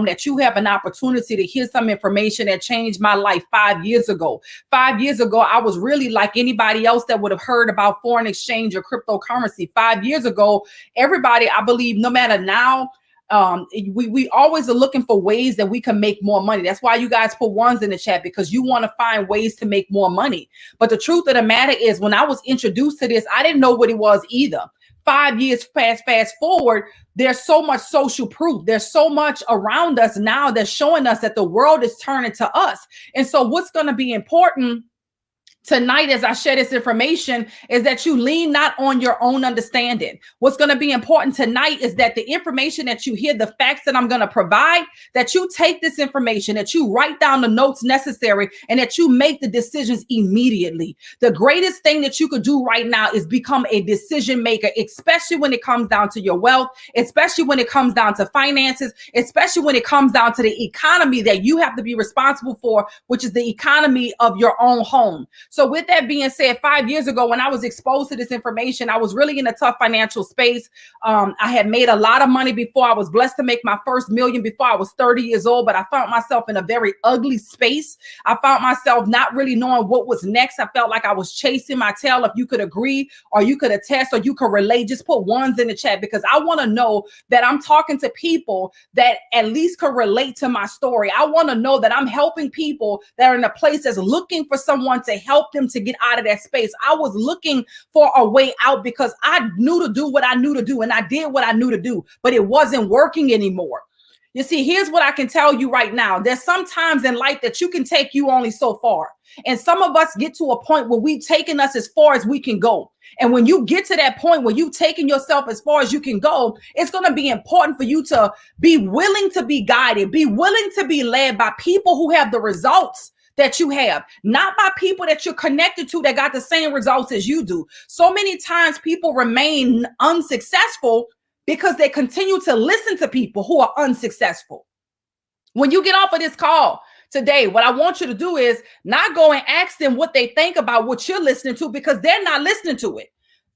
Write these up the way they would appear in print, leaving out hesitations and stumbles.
that you have an opportunity to hear some information that changed my life 5 years ago. 5 years ago, I was really like anybody else that would have heard about foreign exchange or cryptocurrency. 5 years ago, everybody, I believe, no matter now, we always are looking for ways that we can make more money. That's why you guys put ones in the chat, because you want to find ways to make more money. But the truth of the matter is, when I was introduced to this, I didn't know what it was either. 5 years fast forward, there's so much social proof. There's so much around us now that's showing us that the world is turning to us. And so what's going to be important tonight, as I share this information, is that you lean not on your own understanding. What's going to be important tonight is that the information that you hear, the facts that I'm going to provide, that you take this information, that you write down the notes necessary, and that you make the decisions immediately. The greatest thing that you could do right now is become a decision maker, especially when it comes down to your wealth, especially when it comes down to finances, especially when it comes down to the economy that you have to be responsible for, which is the economy of your own home. So with that being said, 5 years ago, when I was exposed to this information, I was really in a tough financial space. I had made a lot of money before. I was blessed to make my first million before I was 30 years old, but I found myself in a very ugly space. I found myself not really knowing what was next. I felt like I was chasing my tail. If you could agree, or you could attest, or you could relate, just put ones in the chat, because I want to know that I'm talking to people that at least could relate to my story. I want to know that I'm helping people that are in a place that's looking for someone to help them to get out of that space. I was looking for a way out because I knew to do what I knew to do, and I did what I knew to do, but it wasn't working anymore. You see, here's what I can tell you right now. There's some times in life that you can take you only so far. And some of us get to a point where we've taken us as far as we can go. And when you get to that point where you've taken yourself as far as you can go, it's going to be important for you to be willing to be guided, be willing to be led by people who have the results that you have, not by people that you're connected to that got the same results as you do. So many times people remain unsuccessful because they continue to listen to people who are unsuccessful. When you get off of this call today, what I want you to do is not go and ask them what they think about what you're listening to, because they're not listening to it.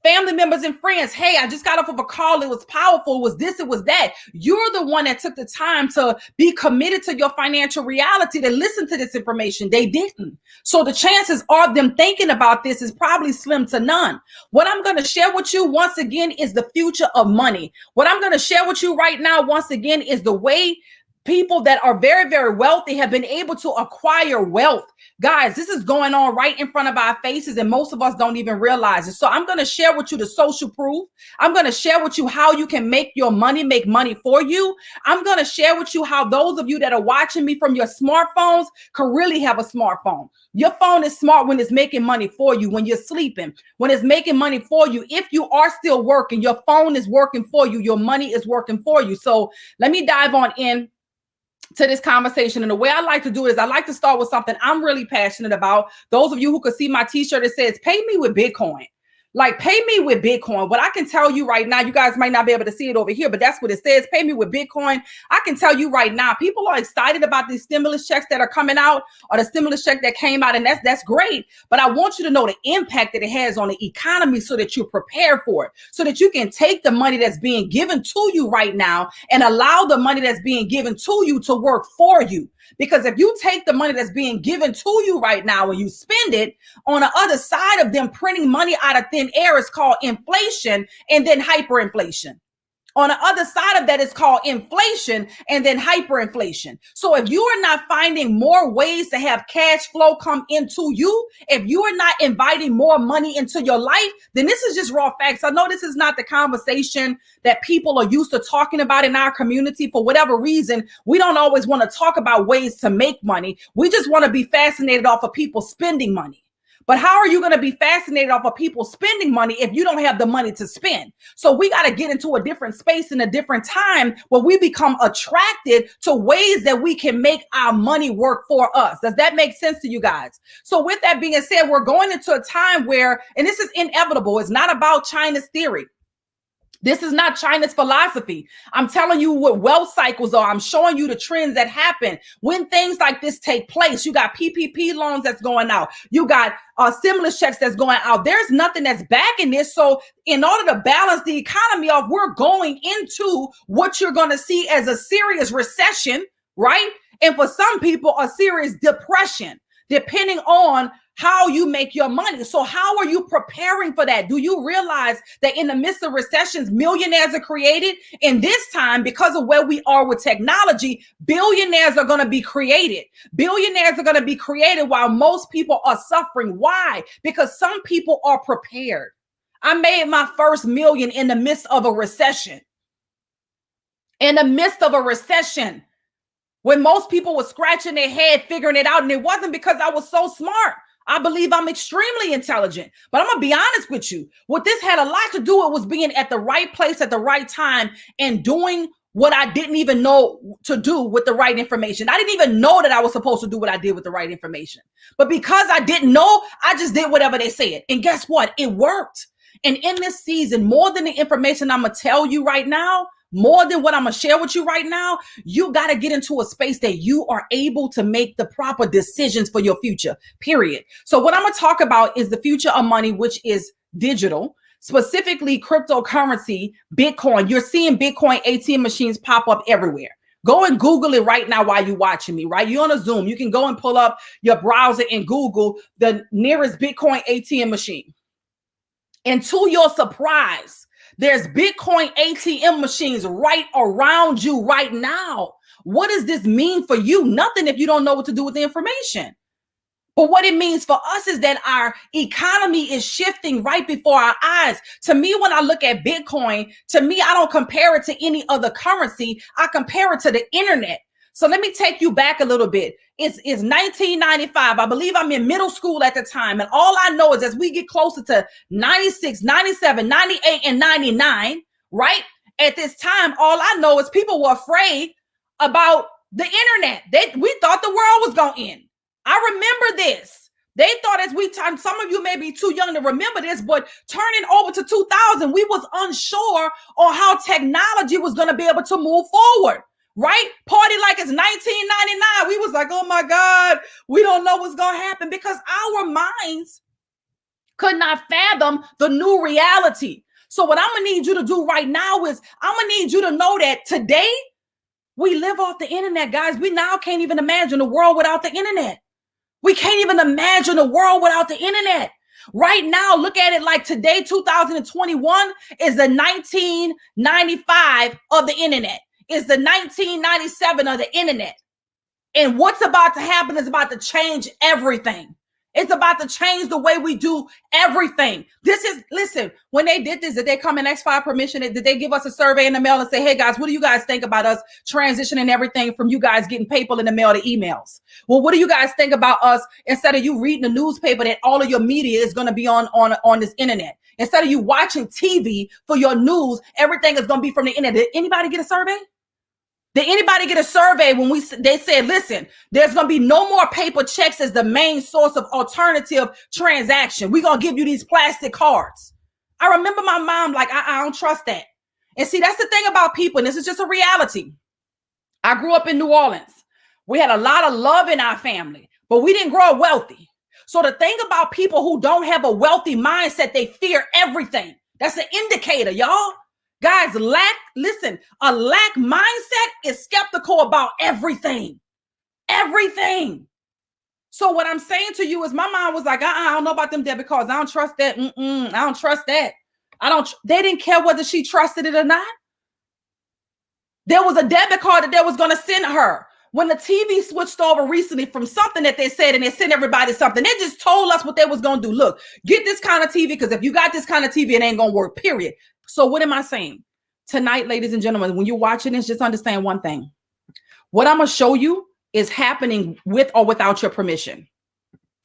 Family members and friends, hey, I just got off of a call. It was powerful. It was this, it was that. You're the one that took the time to be committed to your financial reality, to listen to this information. They didn't. So the chances of them thinking about this is probably slim to none. What I'm going to share with you once again is the future of money. What I'm going to share with you right now, once again, is the way people that are very, very wealthy have been able to acquire wealth. Guys, this is going on right in front of our faces, and most of us don't even realize it. So I'm going to share with you the social proof. I'm going to share with you how you can make your money make money for you. I'm going to share with you how those of you that are watching me from your smartphones can really have a smartphone. Your phone is smart when it's making money for you, when you're sleeping, when it's making money for you. If you are still working, your phone is working for you. Your money is working for you. So let me dive on in to this conversation. And the way I like to do it is I like to start with something I'm really passionate about. Those of you who could see my t-shirt, it says, pay me with Bitcoin. Like, pay me with Bitcoin. What I can tell you right now, you guys might not be able to see it over here, but that's what it says. Pay me with Bitcoin. I can tell you right now, people are excited about these stimulus checks that are coming out, or the stimulus check that came out. And that's great. But I want you to know the impact that it has on the economy, so that you're prepared for it, so that you can take the money that's being given to you right now and allow the money that's being given to you to work for you. Because if you take the money that's being given to you right now and you spend it, on the other side of them printing money out of thin air is called inflation, and then hyperinflation. On the other side of that is called inflation, and then hyperinflation. So if you are not finding more ways to have cash flow come into you, if you are not inviting more money into your life, then this is just raw facts. I know this is not the conversation that people are used to talking about in our community. For whatever reason, we don't always want to talk about ways to make money. We just want to be fascinated off of people spending money. But how are you going to be fascinated off of people spending money if you don't have the money to spend? So we got to get into a different space in a different time where we become attracted to ways that we can make our money work for us. Does that make sense to you guys? So with that being said, we're going into a time where, and this is inevitable, it's not about China's theory. This is not China's philosophy. I'm telling you what wealth cycles are. I'm showing you the trends that happen when things like this take place. You got PPP loans that's going out. You got stimulus checks that's going out. There's nothing that's backing this. So in order to balance the economy off, we're going into what you're going to see as a serious recession, right? And for some people, a serious depression, depending on how you make your money. So how are you preparing for that? Do you realize that in the midst of recessions, millionaires are created? And this time, because of where we are with technology, billionaires are going to be created. Billionaires are going to be created while most people are suffering. Why? Because some people are prepared. I made my first million in the midst of a recession. In the midst of a recession, when most people were scratching their head, figuring it out. And it wasn't because I was so smart. I believe I'm extremely intelligent, but I'm going to be honest with you. What this had a lot to do with was being at the right place at the right time and doing what I didn't even know to do with the right information. I didn't even know that I was supposed to do what I did with the right information. But because I didn't know, I just did whatever they said. And guess what? It worked. And in this season, more than the information I'm going to tell you right now, more than what I'm going to share with you right now, you got to get into a space that you are able to make the proper decisions for your future, period. So what I'm going to talk about is the future of money, which is digital, specifically cryptocurrency, Bitcoin. You're seeing Bitcoin ATM machines pop up everywhere. Go and Google it right now while you're watching me, right? You're on a Zoom. You can go and pull up your browser and Google the nearest Bitcoin ATM machine. And to your surprise, there's Bitcoin ATM machines right around you right now. What does this mean for you? Nothing if you don't know what to do with the information. But what it means for us is that our economy is shifting right before our eyes. To me, when I look at Bitcoin, to me, I don't compare it to any other currency. I compare it to the internet. So let me take you back a little bit. It's 1995. I believe I'm in middle school at the time. And all I know is as we get closer to 96, 97, 98, and 99, right? At this time, all I know is people were afraid about the internet. We thought the world was going to end. I remember this. They thought as we time, some of you may be too young to remember this, but turning over to 2000, we was unsure on how technology was going to be able to move forward. Right? Party like it's 1999. We was like, oh my God, we don't know what's going to happen because our minds could not fathom the new reality. So what I'm going to need you to do right now is I'm going to need you to know that today we live off the internet, guys. We now can't even imagine a world without the internet. We can't even imagine a world without the internet. Right now, look at it like today, 2021 is the 1995 of the internet. Is the 1997 of the internet. And what's about to happen is about to change everything. It's about to change the way we do everything. Listen, when they did this, did they come and ask for our permission? Did they give us a survey in the mail and say, hey guys, what do you guys think about us transitioning everything from you guys getting paper in the mail to emails? Well, what do you guys think about us instead of you reading the newspaper that all of your media is going to be on this internet? Instead of you watching TV for your news, everything is going to be from the internet. Did anybody get a survey? Did anybody get a survey when they said, listen, there's going to be no more paper checks as the main source of alternative transaction. We're going to give you these plastic cards. I remember my mom like, I don't trust that. And see, that's the thing about people. And this is just a reality. I grew up in New Orleans. We had a lot of love in our family, but we didn't grow up wealthy. So the thing about people who don't have a wealthy mindset, they fear everything. That's an indicator, y'all. Guys, a lack mindset is skeptical about everything. Everything. So what I'm saying to you is my mom was like, I don't know about them debit cards. I don't trust that. I don't trust that. They didn't care whether she trusted it or not. There was a debit card that they was going to send her. When the TV switched over recently from something that they said and they sent everybody something, they just told us what they was going to do. Look, get this kind of TV because if you got this kind of TV, it ain't going to work, period. So what am I saying? Tonight, ladies and gentlemen, when you're watching this, just understand one thing. What I'm going to show you is happening with or without your permission.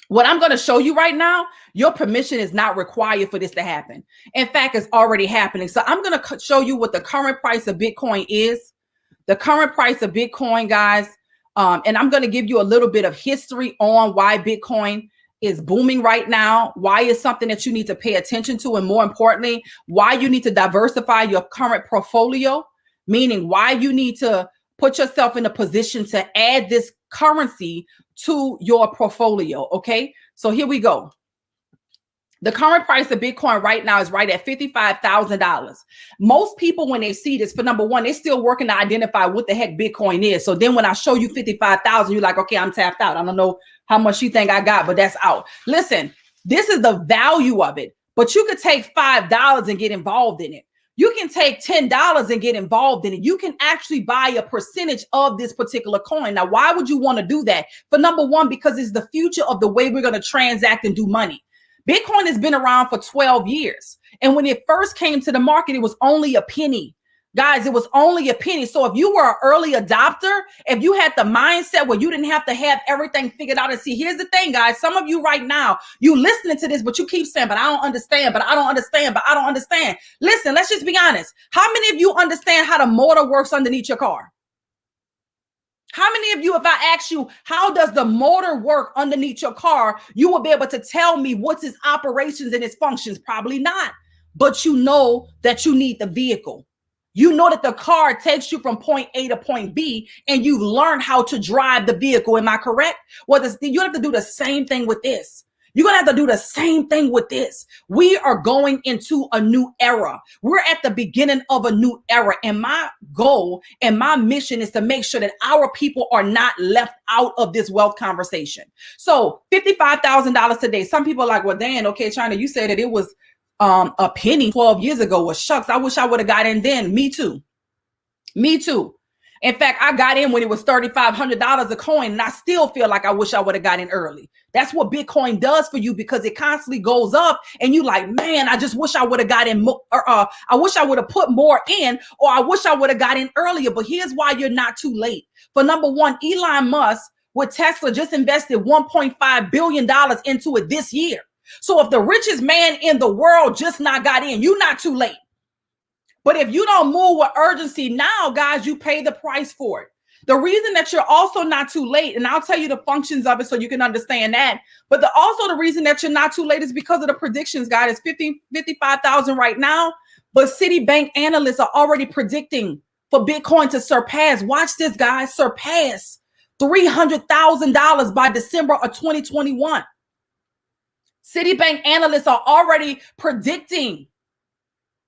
What I'm going to show you right now, your permission is not required for this to happen. In fact, it's already happening. So I'm going to show you what the current price of Bitcoin is. The current price of Bitcoin, guys. And I'm going to give you a little bit of history on why Bitcoin is booming right now, why it's something that you need to pay attention to, and more importantly, why you need to diversify your current portfolio, meaning why you need to put yourself in a position to add this currency to your portfolio. Okay, so here we go. The current price of Bitcoin right now is right at $55,000. Most people, when they see this, for number one, they're still working to identify what the heck Bitcoin is. So then when I show you 55,000, you're like, okay, I'm tapped out. I don't know how much you think I got, but that's out. Listen, this is the value of it, but you could take $5 and get involved in it. You can take $10 and get involved in it. You can actually buy a percentage of this particular coin. Now, why would you want to do that? For number one, because it's the future of the way we're going to transact and do money. Bitcoin has been around for 12 years. And when it first came to the market, it was only a penny. Guys, it was only a penny. So if you were an early adopter, if you had the mindset where you didn't have to have everything figured out, and see, here's the thing, guys, some of you right now, you listening to this, but you keep saying, but I don't understand, but I don't understand, but I don't understand. Listen, let's just be honest. How many of you understand how the motor works underneath your car? How many of you, if I ask you, how does the motor work underneath your car, you will be able to tell me what's its operations and its functions? Probably not. But you know that you need the vehicle. You know that the car takes you from point A to point B, and you've learned how to drive the vehicle. Am I correct? Well, you have to do the same thing with this. You're going to have to do the same thing with this. We are going into a new era. We're at the beginning of a new era. And my goal and my mission is to make sure that our people are not left out of this wealth conversation. So $55,000 today. Some people are like, well, Dan, okay, China, you said that it was a penny 12 years ago. Well, shucks, I wish I would have got in then. Me too. Me too. In fact, I got in when it was $3,500 a coin, and I still feel like I wish I would have got in early. That's what Bitcoin does for you, because it constantly goes up, and you like, man, I just wish I would have got in, I wish I would have put more in, or I wish I would have got in earlier. But here's why you're not too late. For number one, Elon Musk with Tesla just invested $1.5 billion into it this year. So if the richest man in the world just not got in, you're not too late. But if you don't move with urgency now, guys, you pay the price for it. The reason that you're also not too late, and I'll tell you the functions of it so you can understand that, but also the reason that you're not too late is because of the predictions, guys. It's 55,000 right now, but Citibank analysts are already predicting for Bitcoin to surpass, watch this, guys, surpass $300,000 by December of 2021. Citibank analysts are already predicting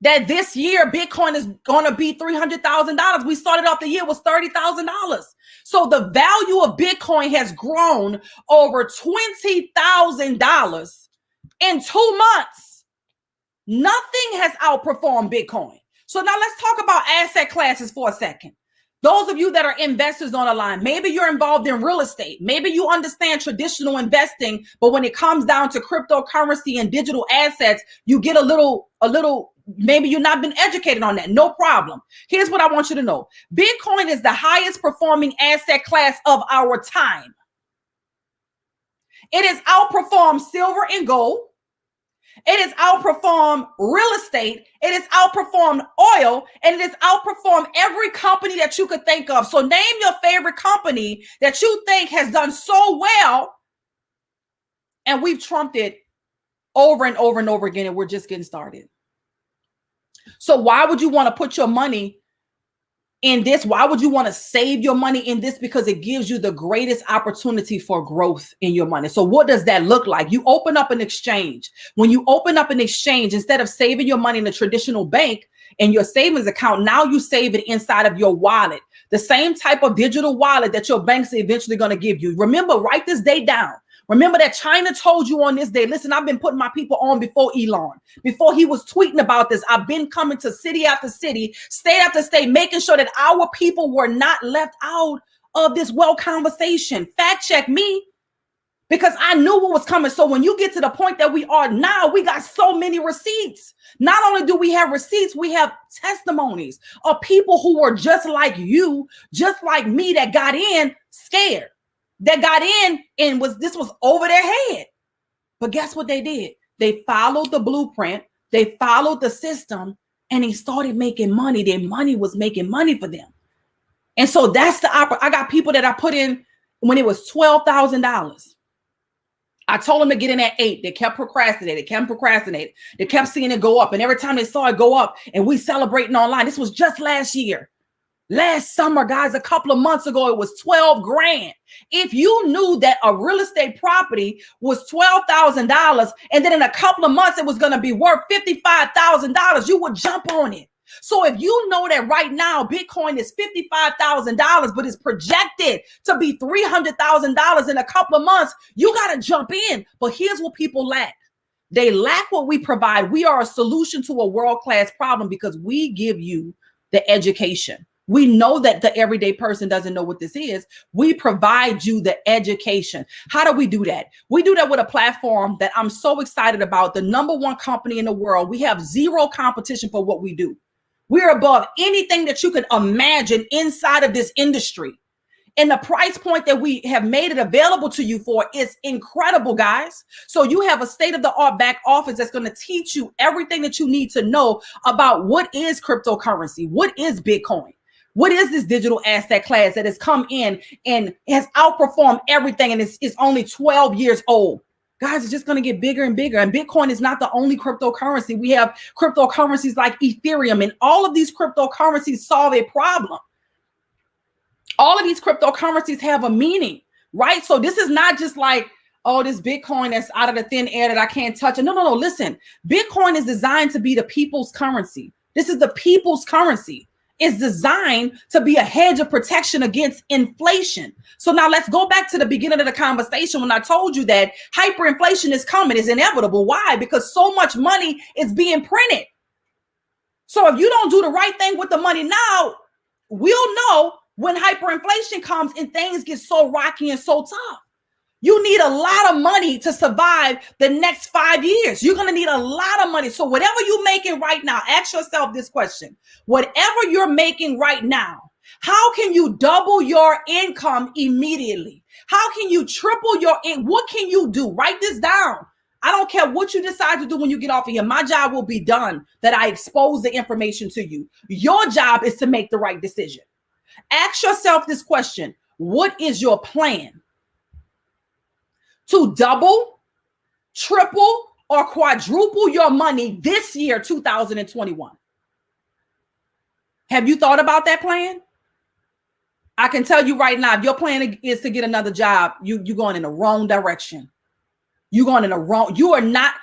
that this year Bitcoin is going to be $300,000. We started off the year with $30,000. So the value of Bitcoin has grown over $20,000 in 2 months. Nothing has outperformed Bitcoin. So now let's talk about asset classes for a second. Those of you that are investors on the line, maybe you're involved in real estate. Maybe you understand traditional investing, but when it comes down to cryptocurrency and digital assets, you get a little, maybe you've not been educated on that. No problem. Here's what I want you to know. Bitcoin is the highest performing asset class of our time. It has outperformed silver and gold. It has outperformed real estate. It has outperformed oil, and it has outperformed every company that you could think of. So name your favorite company that you think has done so well, and we've trumped it over and over and over again, and we're just getting started. So why would you want to put your money in this? Why would you want to save your money in this? Because it gives you the greatest opportunity for growth in your money. So what does that look like? You open up an exchange. When you open up an exchange, instead of saving your money in a traditional bank in your savings account, now you save it inside of your wallet, the same type of digital wallet that your bank's eventually going to give you. Remember, write this day down. Remember that China told you on this day, listen, I've been putting my people on before Elon, before he was tweeting about this. I've been coming to city after city, state after state, making sure that our people were not left out of this wealth conversation. Fact check me, because I knew what was coming. So when you get to the point that we are now, we got so many receipts. Not only do we have receipts, we have testimonies of people who were just like you, just like me, that got in scared. That got in and this was over their head. But guess what they did? They followed the blueprint. They followed the system, and they started making money. Their money was making money for them. And so that's I got people that I put in when it was $12,000. I told them to get in at 8. They kept procrastinating, They kept seeing it go up. And every time they saw it go up and we celebrating online, this was just last year. Last summer, guys, a couple of months ago, it was 12 grand. If you knew that a real estate property was $12,000 and then in a couple of months it was going to be worth $55,000, you would jump on it. So if you know that right now Bitcoin is $55,000, but it's projected to be $300,000 in a couple of months, you got to jump in. But here's what people lack. They lack what we provide. We are a solution to a world-class problem because we give you the education. We know that the everyday person doesn't know what this is. We provide you the education. How do we do that? We do that with a platform that I'm so excited about. The #1 company in the world. We have zero competition for what we do. We're above anything that you could imagine inside of this industry. And the price point that we have made it available to you for is incredible, guys. So you have a state-of-the-art back office that's going to teach you everything that you need to know about what is cryptocurrency, what is Bitcoin. What is this digital asset class that has come in and has outperformed everything and is only 12 years old? Guys, it's just going to get bigger and bigger. And Bitcoin is not the only cryptocurrency. We have cryptocurrencies like Ethereum, and all of these cryptocurrencies solve a problem. All of these cryptocurrencies have a meaning, right? So this is not just like, oh, this Bitcoin that's out of the thin air that I can't touch. No. Listen, Bitcoin is designed to be the people's currency. This is the people's currency. Is designed to be a hedge of protection against inflation. So now let's go back to the beginning of the conversation when I told you that hyperinflation is coming, is inevitable. Why? Because so much money is being printed. So if you don't do the right thing with the money now, we'll know when hyperinflation comes and things get so rocky and so tough. You need a lot of money to survive the next 5 years. You're going to need a lot of money. So whatever you're making right now, ask yourself this question. Whatever you're making right now, how can you double your income immediately? How can you triple your income? What can you do? Write this down. I don't care what you decide to do when you get off of here. My job will be done that I expose the information to you. Your job is to make the right decision. Ask yourself this question. What is your plan? To double, triple, or quadruple your money this year, 2021. Have you thought about that plan? I can tell you right now, if your plan is to get another job, you're going in the wrong direction. You're going in the wrong. You are not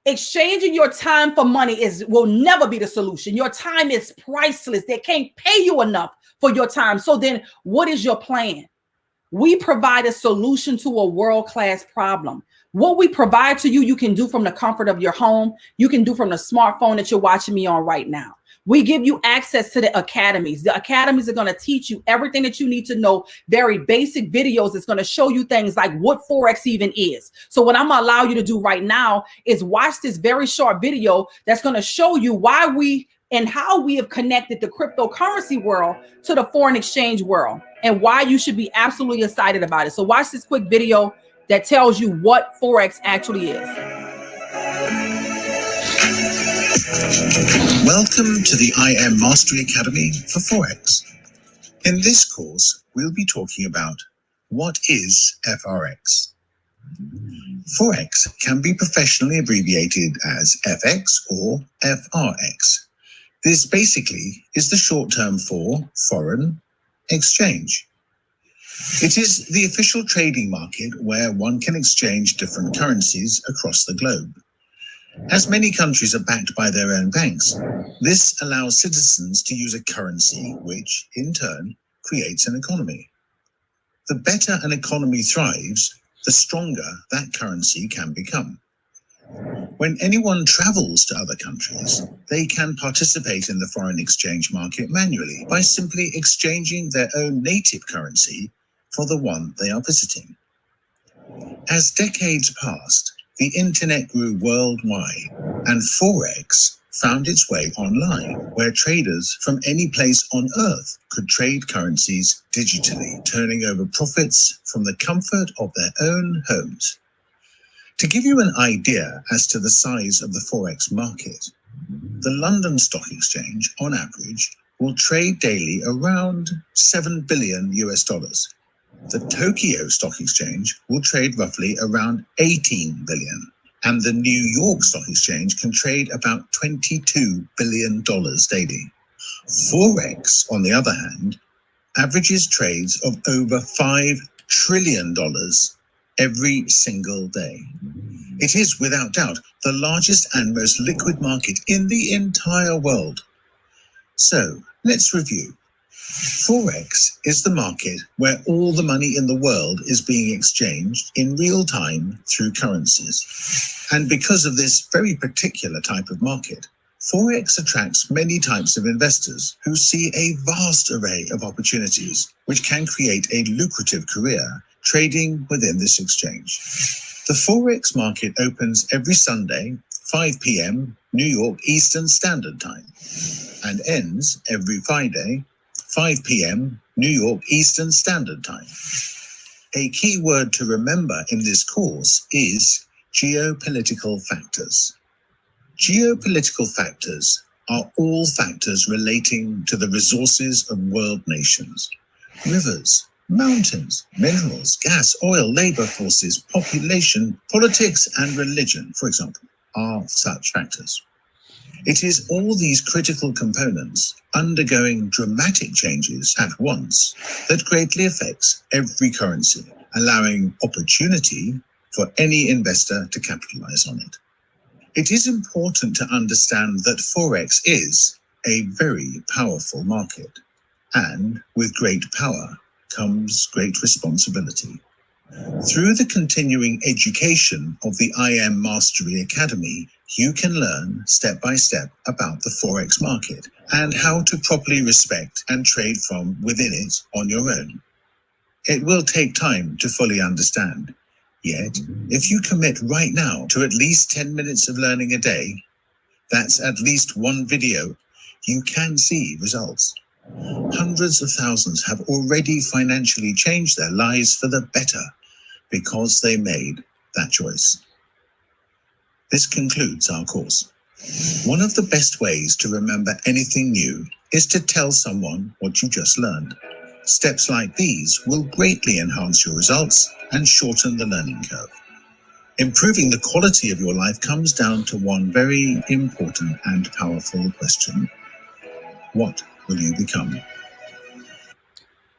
exchanging your time for money will never be the solution. Your time is priceless. They can't pay you enough for your time. So then what is your plan? We provide a solution to a world-class problem. What we provide to you, you can do from the comfort of your home. You can do from the smartphone that you're watching me on right now. We give you access to the academies. The academies are going to teach you everything that you need to know, very basic videos. It's going to show you things like what Forex even is. So what I'm going to allow you to do right now is watch this very short video that's going to show you why we and how we have connected the cryptocurrency world to the foreign exchange world and why you should be absolutely excited about it. So watch this quick video that tells you what Forex actually is. Welcome to the IM Mastery Academy for Forex. In this course, we'll be talking about what is FRX. Forex can be professionally abbreviated as FX or FRX. This basically is the short term for foreign exchange. It is the official trading market where one can exchange different currencies across the globe. As many countries are backed by their own banks, this allows citizens to use a currency which, in turn, creates an economy. The better an economy thrives, the stronger that currency can become. When anyone travels to other countries, they can participate in the foreign exchange market manually by simply exchanging their own native currency for the one they are visiting. As decades passed, the internet grew worldwide, and Forex found its way online, where traders from any place on Earth could trade currencies digitally, turning over profits from the comfort of their own homes. To give you an idea as to the size of the Forex market, the London Stock Exchange, on average, will trade daily around $7 billion US. The Tokyo Stock Exchange will trade roughly around 18 billion, and the New York Stock Exchange can trade about $22 billion daily. Forex, on the other hand, averages trades of over $5 trillion every single day. It is, without doubt, the largest and most liquid market in the entire world. So, let's review. Forex is the market where all the money in the world is being exchanged in real time through currencies. And because of this very particular type of market, Forex attracts many types of investors who see a vast array of opportunities which can create a lucrative career trading within this exchange. The Forex market opens every Sunday, 5 p.m. New York Eastern Standard Time, and ends every Friday, 5 p.m. New York Eastern Standard Time. A key word to remember in this course is geopolitical factors. Geopolitical factors are all factors relating to the resources of world nations. Rivers, mountains, minerals, gas, oil, labor forces, population, politics, and religion, for example, are such factors. It is all these critical components undergoing dramatic changes at once that greatly affects every currency, allowing opportunity for any investor to capitalize on it. It is important to understand that Forex is a very powerful market, and with great power comes great responsibility. Through the continuing education of the IM Mastery Academy, you can learn step by step about the Forex market and how to properly respect and trade from within it on your own. It will take time to fully understand. Yet, if you commit right now to at least 10 minutes of learning a day, that's at least one video, you can see results. Hundreds of thousands have already financially changed their lives for the better because they made that choice. This concludes our course. One of the best ways to remember anything new is to tell someone what you just learned. Steps like these will greatly enhance your results and shorten the learning curve. Improving the quality of your life comes down to one very important and powerful question. What will you become?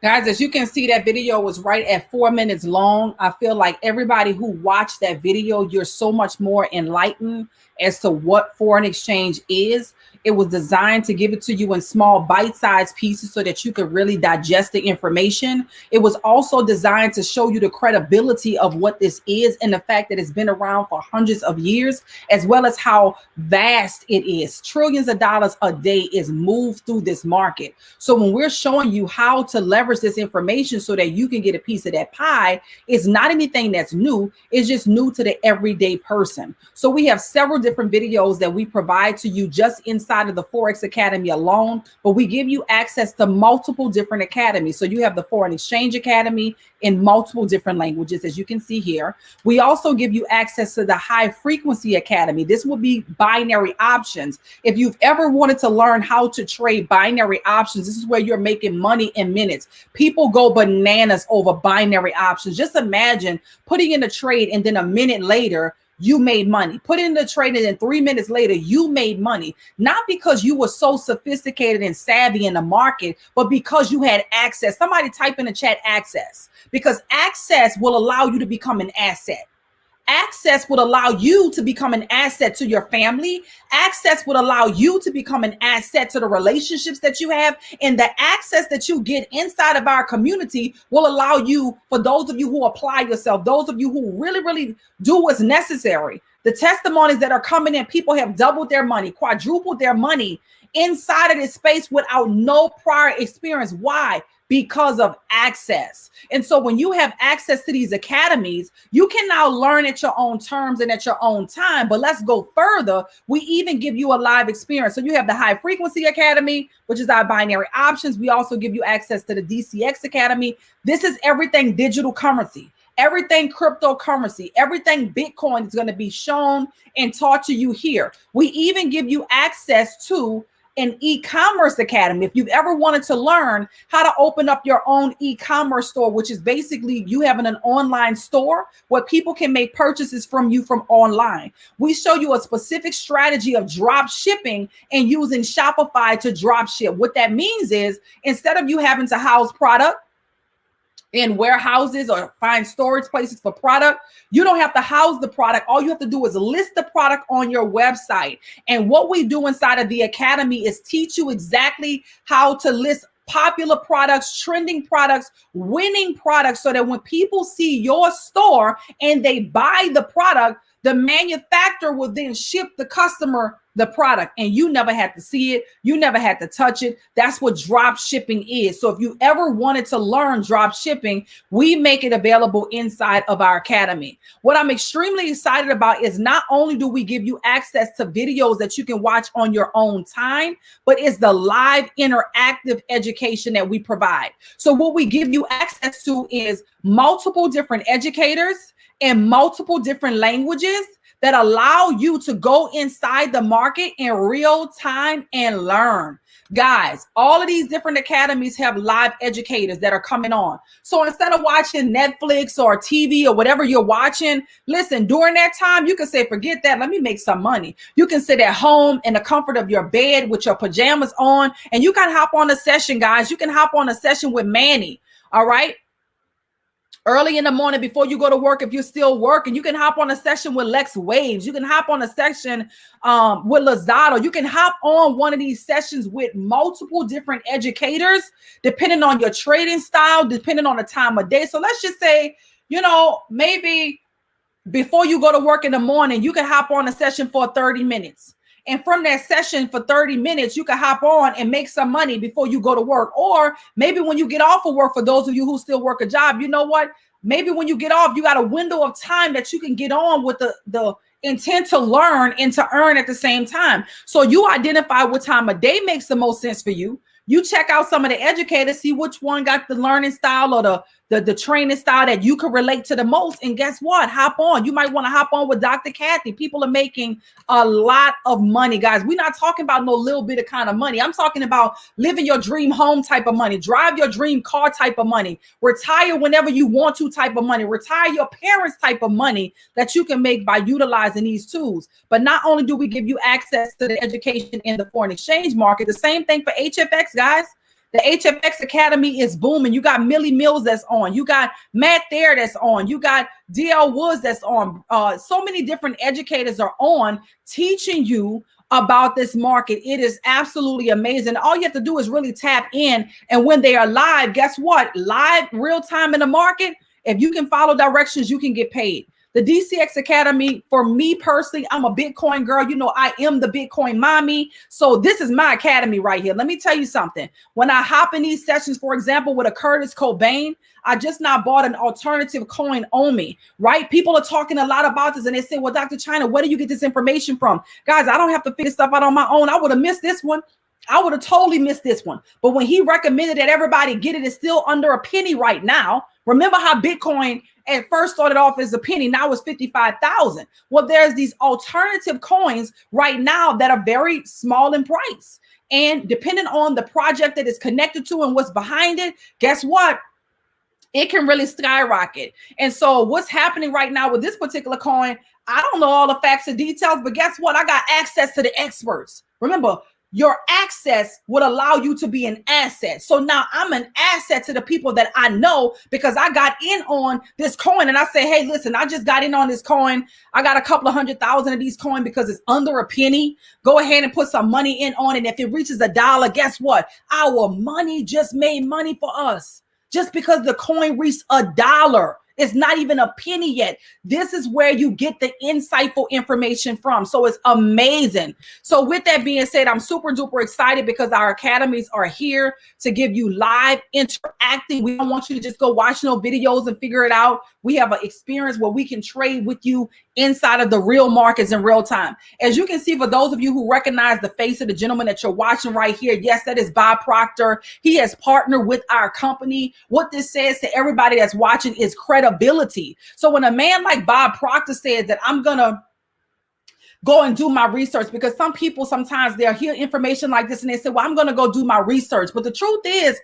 Guys, as you can see, that video was right at 4 minutes long. I feel like everybody who watched that video, you're so much more enlightened as to what foreign exchange is. It was designed to give it to you in small bite-sized pieces so that you could really digest the information. It was also designed to show you the credibility of what this is and the fact that it's been around for hundreds of years, as well as how vast it is. Trillions of dollars a day is moved through this market. So when we're showing you how to leverage this information so that you can get a piece of that pie, it's not anything that's new. It's just new to the everyday person. So we have several different videos that we provide to you just inside of the Forex Academy alone, but we give you access to multiple different academies. So you have the Foreign Exchange Academy in multiple different languages, as you can see here. We also give you access to the High Frequency Academy. This will be binary options. If you've ever wanted to learn how to trade binary options, this is where you're making money in minutes. People go bananas over binary options. Just imagine putting in a trade and then a minute later, you made money. Put in the trade and then 3 minutes later, you made money. Not because you were so sophisticated and savvy in the market, but because you had access. Somebody type in the chat access, because access will allow you to become an asset. Access would allow you to become an asset to your family. Access would allow you to become an asset to the relationships that you have. And the access that you get inside of our community will allow you, for those of you who apply yourself, those of you who really do what's necessary, the testimonies that are coming in, people have doubled their money, quadrupled their money inside of this space without no prior experience. Why? Because of access. And so when you have access to these academies, you can now learn at your own terms and at your own time. But let's go further. We even give you a live experience. So you have the High Frequency Academy, which is our binary options. We also give you access to the DCX Academy. This is everything digital currency, everything cryptocurrency, everything Bitcoin is going to be shown and taught to you here. We even give you access to an e-commerce academy. If you've ever wanted to learn how to open up your own e-commerce store, which is basically you having an online store where people can make purchases from you from online. We show you a specific strategy of drop shipping and using Shopify to drop ship. What that means is instead of you having to house product in warehouses or find storage places for product, you don't have to house the product. All you have to do is list the product on your website. And what we do inside of the academy is teach you exactly how to list popular products, trending products, winning products, so that when people see your store and they buy the product, the manufacturer will then ship the customer the product, and you never had to see it. You never had to touch it. That's what drop shipping is. So if you ever wanted to learn drop shipping, we make it available inside of our academy. What I'm extremely excited about is not only do we give you access to videos that you can watch on your own time, but it's the live interactive education that we provide. So what we give you access to is multiple different educators in multiple different languages that allow you to go inside the market in real time and learn. Guys, all of these different academies have live educators that are coming on. So instead of watching Netflix or TV or whatever you're watching, listen, during that time, you can say, forget that, let me make some money. You can sit at home in the comfort of your bed with your pajamas on, and you can hop on a session, guys. You can hop on a session with Manny, all right? Early in the morning before you go to work, if you're still working, you can hop on a session with Lex Waves. You can hop on a session with Lazado. You can hop on one of these sessions with multiple different educators, depending on your trading style, depending on the time of day. So let's just say, you know, maybe before you go to work in the morning, you can hop on a session for 30 minutes. And from that session for 30 minutes, you can hop on and make some money before you go to work. Or maybe when you get off of work, for those of you who still work a job, you know what? Maybe when you get off, you got a window of time that you can get on with the intent to learn and to earn at the same time. So you identify what time of day makes the most sense for you. You check out some of the educators, see which one got the learning style or the training style that you can relate to the most. And guess what? Hop on. You might want to hop on with Dr. Kathy. People are making a lot of money, guys. We're not talking about no little bit of kind of money. I'm talking about living your dream home type of money, drive your dream car type of money, retire whenever you want to type of money, retire your parents type of money that you can make by utilizing these tools. But not only do we give you access to the education in the foreign exchange market, the same thing for HFX, guys. The HFX Academy is booming. You got Millie Mills that's on. You got Matt Thayer that's on. You got DL Woods that's on. So many different educators are on teaching you about this market. It is absolutely amazing. All you have to do is really tap in. And when they are live, guess what? Live, real time in the market. If you can follow directions, you can get paid. The DCX Academy, for me personally, I'm a Bitcoin girl. You know, I am the Bitcoin mommy. So this is my academy right here. Let me tell you something. When I hop in these sessions, for example, with a Curtis Cobain, I just now bought an alternative coin on me, right? People are talking a lot about this and they say, well, Dr. China, where do you get this information from? Guys, I don't have to figure stuff out on my own. I would have missed this one. I would have totally missed this one. But when he recommended that everybody get it, it's still under a penny right now. Remember how Bitcoin at first started off as a penny, now it's 55,000. Well, there's these alternative coins right now that are very small in price. And depending on the project that it's connected to and what's behind it, guess what? It can really skyrocket. And so what's happening right now with this particular coin, I don't know all the facts and details, but guess what? I got access to the experts. Remember, your access would allow you to be an asset. So now I'm an asset to the people that I know because I got in on this coin and I say, hey, listen, I just got in on this coin. I got a couple of 100,000 of these coins because it's under a penny. Go ahead and put some money in on it. If it reaches $1, guess what? Our money just made money for us just because the coin reached $1. It's not even a penny yet. This is where you get the insightful information from. So it's amazing. So with that being said, I'm super duper excited because our academies are here to give you live interacting. We don't want you to just go watch no videos and figure it out. We have an experience where we can trade with you inside of the real markets in real time. As you can see, for those of you who recognize the face of the gentleman that you're watching right here, yes, that is Bob Proctor. He has partnered with our company. What this says to everybody that's watching is credibility. So when a man like Bob Proctor says that I'm going to go and do my research, because some people sometimes they'll hear information like this and they say, well, I'm going to go do my research. But the truth is,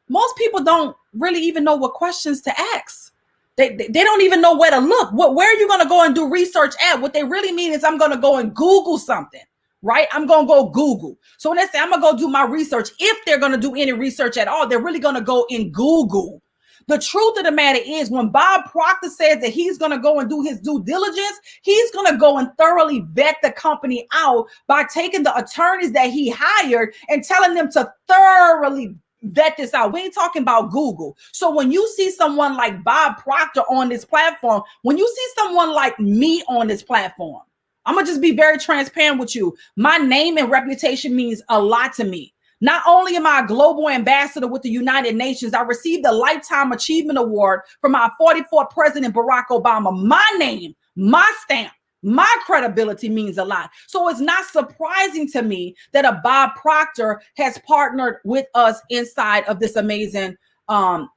most people don't really even know what questions to ask. They don't even know where to look. Where are you going to go and do research at? What they really mean is I'm going to go and Google something, right? I'm going to go Google. So when they say I'm going to go do my research, if they're going to do any research at all, they're really going to go in Google. The truth of the matter is, when Bob Proctor says that he's going to go and do his due diligence, he's going to go and thoroughly vet the company out by taking the attorneys that he hired and telling them to thoroughly vet this out. We ain't talking about Google. So when you see someone like Bob Proctor on this platform, when you see someone like me on this platform, I'm going to just be very transparent with you. My name and reputation means a lot to me. Not only am I a global ambassador with the United Nations, I received the Lifetime Achievement Award from our 44th President Barack Obama. My name, my stamp, my credibility means a lot. So it's not surprising to me that a Bob Proctor has partnered with us inside of this amazing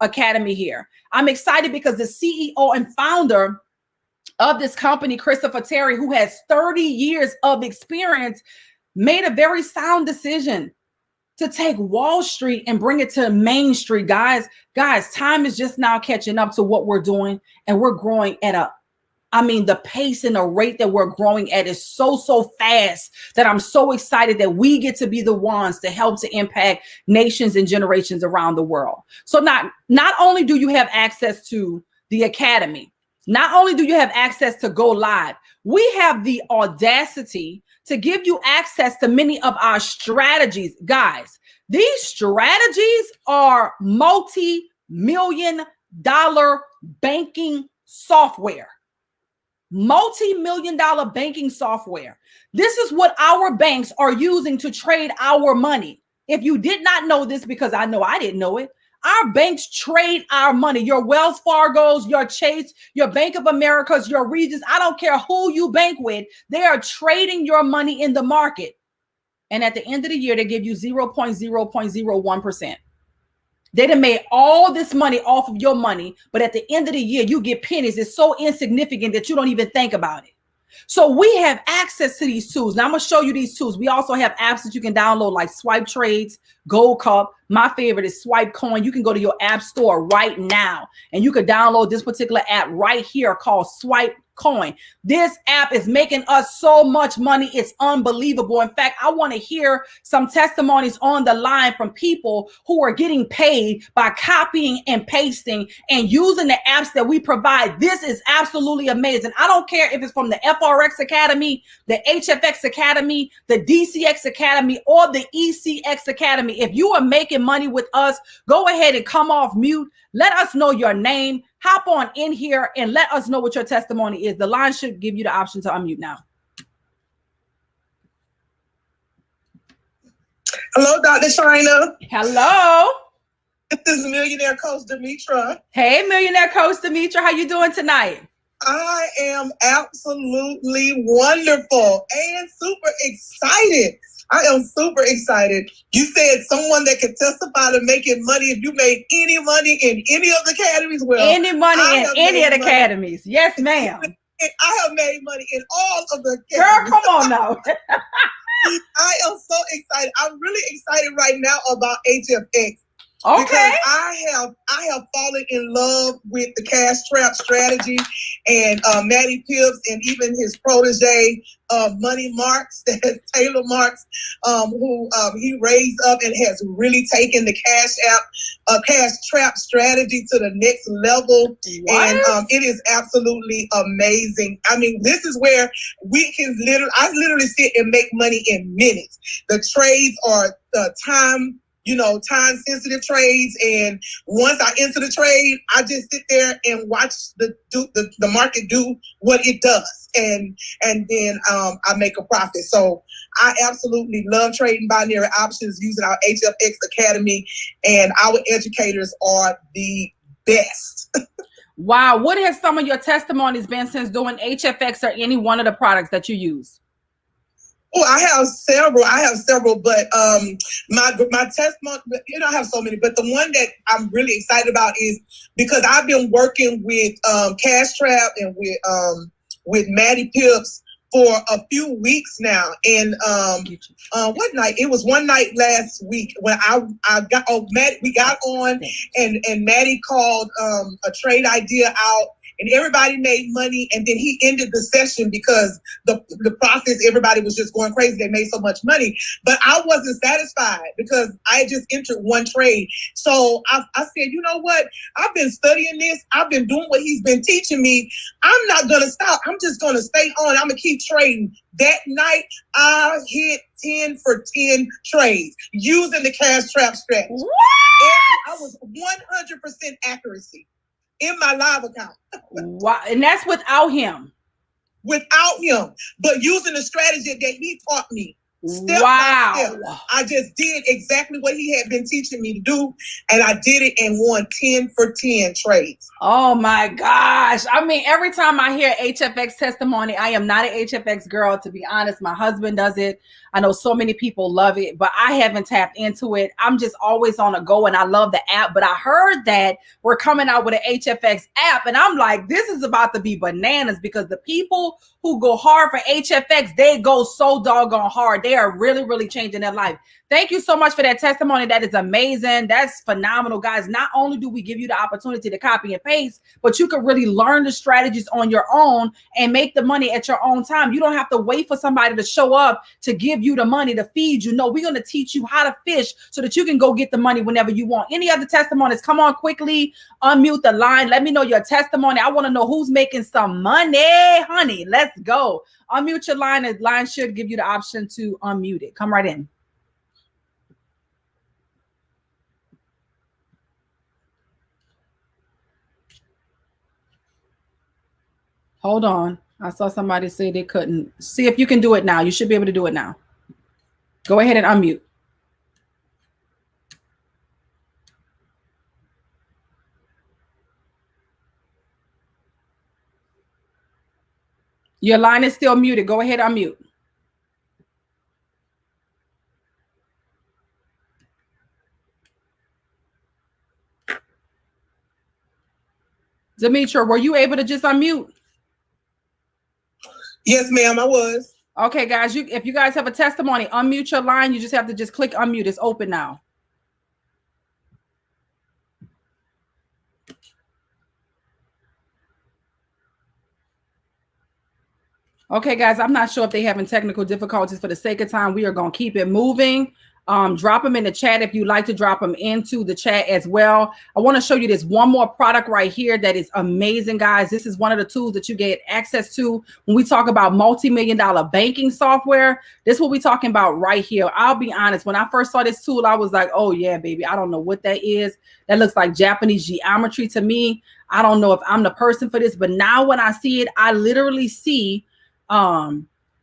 academy here. I'm excited because the CEO and founder of this company, Christopher Terry, who has 30 years of experience, made a very sound decision to take Wall Street and bring it to Main Street. Guys, time is just now catching up to what we're doing, and we're growing at the pace and the rate that we're growing at is so fast that I'm so excited that we get to be the ones to help to impact nations and generations around the world. So not only do you have access to the academy, not only do you have access to go live, we have the audacity to give you access to many of our strategies. Guys, these strategies are multi-million-dollar banking software. Multi-million-dollar banking software. This is what our banks are using to trade our money. If you did not know this, because I know I didn't know it, our banks trade our money. Your Wells Fargo's, your Chase, your Bank of America's, your Regions. I don't care who you bank with. They are trading your money in the market. And at the end of the year, they give you 0.01%. They done made all this money off of your money, but at the end of the year, you get pennies. It's so insignificant that you don't even think about it. So we have access to these tools. Now I'm going to show you these tools. We also have apps that you can download like Swipe Trades, Gold Cup. My favorite is Swipe Coin. You can go to your app store right now and you can download this particular app right here called Swipe Coin. This app is making us so much money. It's unbelievable. In fact, I want to hear some testimonies on the line from people who are getting paid by copying and pasting and using the apps that we provide. This is absolutely amazing. I don't care if it's from the FRX Academy, the HFX Academy, the DCX Academy, or the ECX Academy. If you are making money with us, go ahead and come off mute. Let us know your name. Hop on in here and let us know what your testimony is. The line should give you the option to unmute now. Hello, Dr. China. Hello. This is Millionaire Coach Demetra. Hey, Millionaire Coach Demetra. How you doing tonight? I am absolutely wonderful and super excited. I am super excited. You said someone that could testify to making money if you made any money in any of the academies. Well, any money in any of the academies. Yes, ma'am. I have made money in all of the Girl, academies. come on now. I am so excited. I'm really excited right now about HFX. Okay. Because I have fallen in love with the cash trap strategy and Matty Pips and even his protege, Money Marks, Taylor Marks, who he raised up and has really taken the cash trap strategy to the next level. What? And it is absolutely amazing. I mean, this is where I literally sit and make money in minutes. The trades are time sensitive trades. And once I enter the trade, I just sit there and watch the market do what it does. And then I make a profit. So I absolutely love trading binary options using our HFX Academy, and our educators are the best. Wow. What has some of your testimonies been since doing HFX or any one of the products that you use? Oh, I have several, but my testimony, I have so many, but the one that I'm really excited about is because I've been working with Cash Trap and with Matty Pips for a few weeks now. And what night? It was one night last week when we got on and Maddie called a trade idea out. And everybody made money, and then he ended the session because the process, everybody was just going crazy. They made so much money. But I wasn't satisfied because I had just entered one trade. So I said, you know what? I've been studying this. I've been doing what he's been teaching me. I'm not going to stop. I'm just going to stay on. I'm going to keep trading. That night, I hit 10 for 10 trades using the cash trap strategy. And I was 100% accuracy in my live account. Wow. And that's without him. Without him. But using the strategy that he taught me. Step by step. I just did exactly what he had been teaching me to do. And I did it and won 10 for 10 trades. Oh my gosh. I mean, every time I hear HFX testimony, I am not an HFX girl, to be honest. My husband does it. I know so many people love it, but I haven't tapped into it. I'm just always on a go, and I love the app. But I heard that we're coming out with an HFX app, and I'm like, this is about to be bananas, because the people who go hard for HFX, they go so doggone hard. They are really, really changing their life. Thank you so much for that testimony. That is amazing. That's phenomenal, guys. Not only do we give you the opportunity to copy and paste, but you can really learn the strategies on your own and make the money at your own time. You don't have to wait for somebody to show up to give you the money to feed you. No, we're going to teach you how to fish so that you can go get the money whenever you want. Any other testimonies? Come on, quickly unmute the line. Let me know your testimony. I want to know who's making some money, honey. Let's go. Unmute your line. The line should give you the option to unmute it. Come right in. Hold on. I saw somebody say they couldn't. See if you can do it now. You should be able to do it now. Go ahead and unmute. Your line is still muted. Go ahead, unmute. Demetra, were you able to just unmute? Yes, ma'am, I was. Okay, guys, if you guys have a testimony, unmute your line. You just have to just click unmute. It's open now. Okay, guys, I'm not sure if they're having technical difficulties. For the sake of time, we are going to keep it moving. Drop them in the chat if you'd like to drop them into the chat as well. I want to show you this one more product right here that is amazing, guys. This is one of the tools that you get access to when we talk about multi-million-dollar banking software. This is what we're talking about right here. I'll be honest. When I first saw this tool, I was like, oh, yeah, baby. I don't know what that is. That looks like Japanese geometry to me. I don't know if I'm the person for this. But now when I see it, I literally see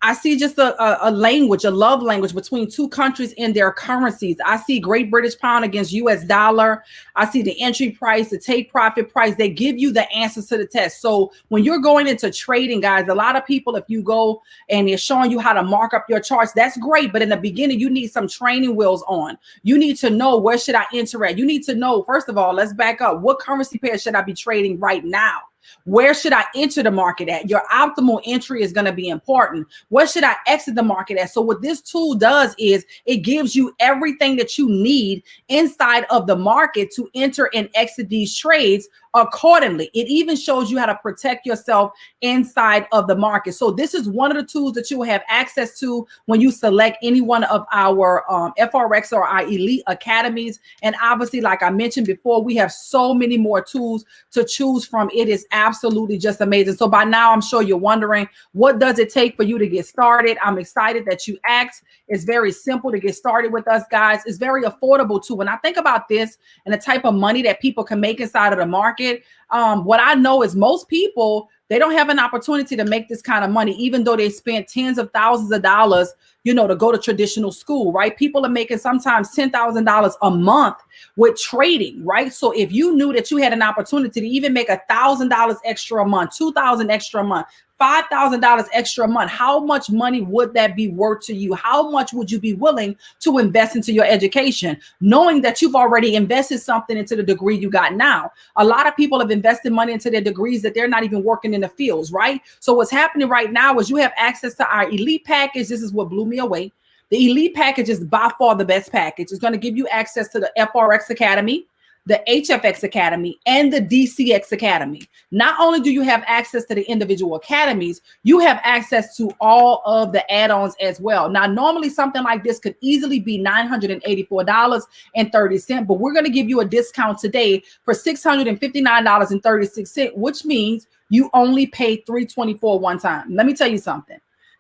I see just a language, a love language between two countries in their currencies. I see Great British Pound against US dollar. I see the entry price, the take profit price. They give you the answers to the test. So when you're going into trading, guys, a lot of people, if you go and they're showing you how to mark up your charts, that's great. But in the beginning, you need some training wheels on. You need to know, where should I enter at? You need to know, first of all, let's back up. What currency pair should I be trading right now? Where should I enter the market at? Your optimal entry is going to be important. Where should I exit the market at? So what this tool does is it gives you everything that you need inside of the market to enter and exit these trades accordingly. It even shows you how to protect yourself inside of the market. So this is one of the tools that you will have access to when you select any one of our FRX or our elite academies. And obviously, like I mentioned before, we have so many more tools to choose from. It is absolutely just amazing. So by now, I'm sure you're wondering, what does it take for you to get started? I'm excited that you asked. It's very simple to get started with us, guys. It's very affordable too. When I think about this and the type of money that people can make inside of the market, what I know is most people, they don't have an opportunity to make this kind of money, even though they spent tens of thousands of dollars, you know, to go to traditional school, right? People are making sometimes $10,000 a month with trading, right? So if you knew that you had an opportunity to even make $1,000 extra a month, $2,000 extra a month, $5,000 extra a month. How much money would that be worth to you? How much would you be willing to invest into your education, knowing that you've already invested something into the degree you got now? A lot of people have invested money into their degrees that they're not even working in the fields, right? So what's happening right now is you have access to our elite package. This is what blew me away. The elite package is by far the best package. It's going to give you access to the FRX Academy, the HFX Academy, and the DCX Academy. Not only do you have access to the individual academies, you have access to all of the add-ons as well. Now, normally something like this could easily be $984.30, but we're going to give you a discount today for $659.36, which means you only pay $324 one time. Let me tell you something.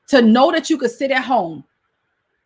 To know that you could sit at home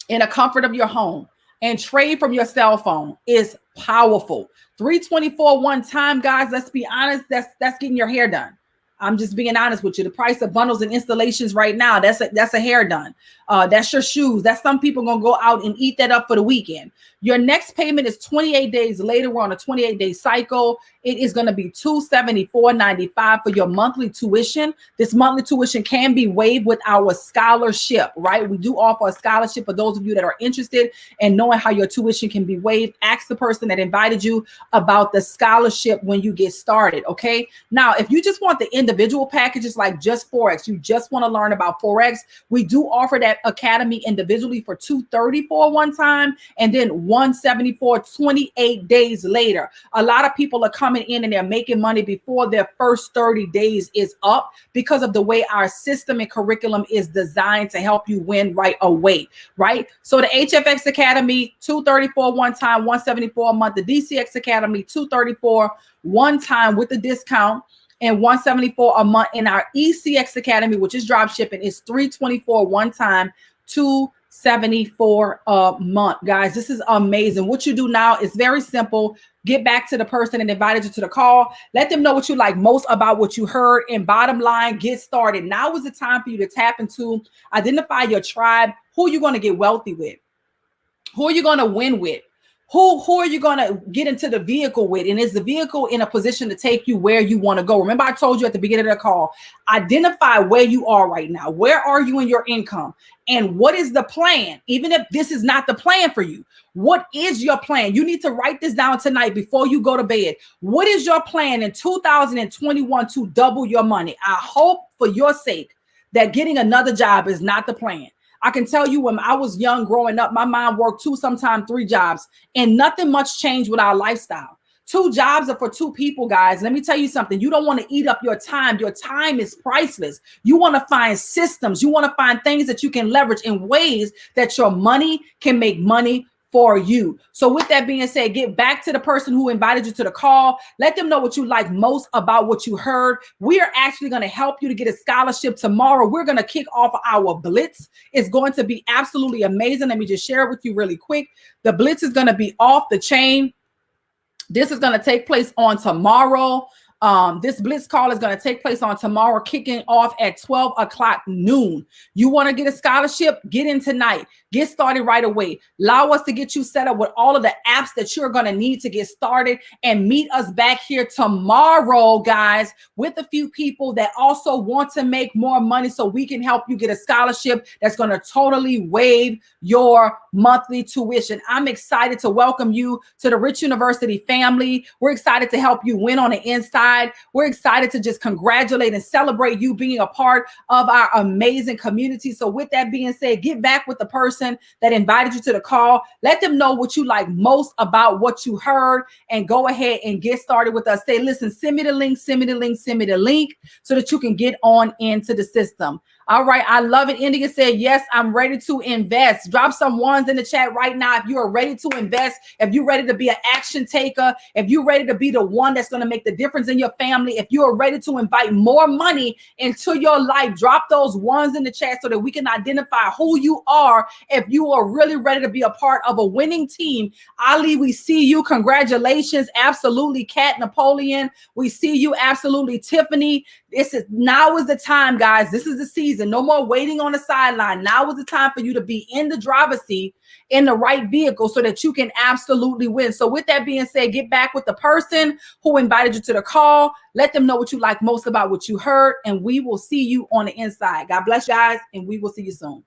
in the comfort of your home and trade from your cell phone is powerful. $324 one time, guys. Let's be honest. That's getting your hair done. I'm just being honest with you. The price of bundles and installations right now, that's a hair done. That's your shoes. That's some people gonna go out and eat that up for the weekend. Your next payment is 28 days later. We're on a 28-day cycle. It is going to be $274.95 for your monthly tuition. This monthly tuition can be waived with our scholarship, right? We do offer a scholarship for those of you that are interested in knowing how your tuition can be waived. Ask the person that invited you about the scholarship when you get started, okay? Now, if you just want the individual packages like just Forex, you just want to learn about Forex, we do offer that academy individually for $234 one time and then $174 28 days later. A lot of people are coming in and they're making money before their first 30 days is up because of the way our system and curriculum is designed to help you win right away, right? So the HFX Academy, $234 one time, $174 a month. The DCX Academy, $234 one time with the discount, and $174 a month. In our ECX Academy, which is drop shipping, is $324 one time, $274 a month. Guys, this is amazing. What you do now is very simple. Get back to the person that invited you to the call. Let them know what you like most about what you heard. And bottom line, get started. Now is the time for you to tap into, identify your tribe. Who you're going to get wealthy with? Who are you going to win with? Who are you going to get into the vehicle with? And is the vehicle in a position to take you where you want to go? Remember, I told you at the beginning of the call, identify where you are right now. Where are you in your income? And what is the plan? Even if this is not the plan for you, what is your plan? You need to write this down tonight before you go to bed. What is your plan in 2021 to double your money? I hope for your sake that getting another job is not the plan. I can tell you when I was young growing up, my mom worked 2, sometimes 3 jobs, and nothing much changed with our lifestyle. 2 jobs are for 2 people, guys. Let me tell you something. You don't want to eat up your time. Your time is priceless. You want to find systems. You want to find things that you can leverage in ways that your money can make money for you. So with that being said, get back to the person who invited you to the call. Let them know what you like most about what you heard. We are actually going to help you to get a scholarship tomorrow. We're going to kick off our Blitz. It's going to be absolutely amazing. Let me just share it with you really quick. The Blitz is going to be off the chain. This is going to take place on tomorrow. This Blitz call is going to take place on tomorrow, kicking off at 12 o'clock noon. You want to get a scholarship? Get in tonight. Get started right away. Allow us to get you set up with all of the apps that you're going to need to get started, and meet us back here tomorrow, guys, with a few people that also want to make more money so we can help you get a scholarship that's going to totally waive your monthly tuition. I'm excited to welcome you to the Rich University family. We're excited to help you win on the inside. We're excited to just congratulate and celebrate you being a part of our amazing community. So with that being said, get back with the person that invited you to the call. Let them know what you like most about what you heard, and go ahead and get started with us. Say, listen, send me the link, send me the link, send me the link so that you can get on into the system. All right. I love it. India said, yes, I'm ready to invest. Drop some ones in the chat right now if you are ready to invest, if you're ready to be an action taker, if you're ready to be the one that's going to make the difference in your family, if you are ready to invite more money into your life, drop those ones in the chat so that we can identify who you are. If you are really ready to be a part of a winning team, Ali, we see you. Congratulations. Absolutely. Kat Napoleon, we see you. Absolutely. Tiffany, now is the time, guys. This is the season. season. No more waiting on the sideline. Now is the time for you to be in the driver's seat in the right vehicle so that you can absolutely win. So with that being said, get back with the person who invited you to the call. Let them know what you like most about what you heard, and we will see you on the inside. God bless you guys, and we will see you soon.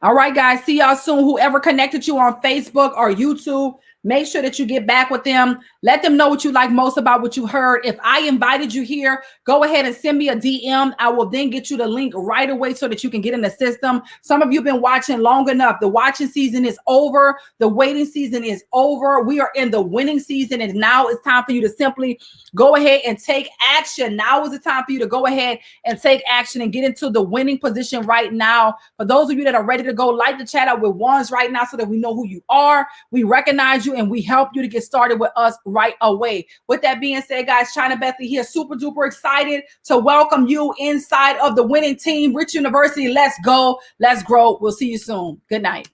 All right, guys. See y'all soon. Whoever connected you on Facebook or YouTube, make sure that you get back with them. Let them know what you like most about what you heard. If I invited you here, go ahead and send me a DM. I will then get you the link right away so that you can get in the system. Some of you have been watching long enough. The watching season is over. The waiting season is over. We are in the winning season, and now it's time for you to simply go ahead and take action. Now is the time for you to go ahead and take action and get into the winning position right now. For those of you that are ready to go, light the chat up with ones right now so that we know who you are. We recognize you and we help you to get started with us right away. With that being said, guys, China Bethy here, super duper excited to welcome you inside of the winning team, Rich University. Let's go. Let's grow. We'll see you soon. Good night.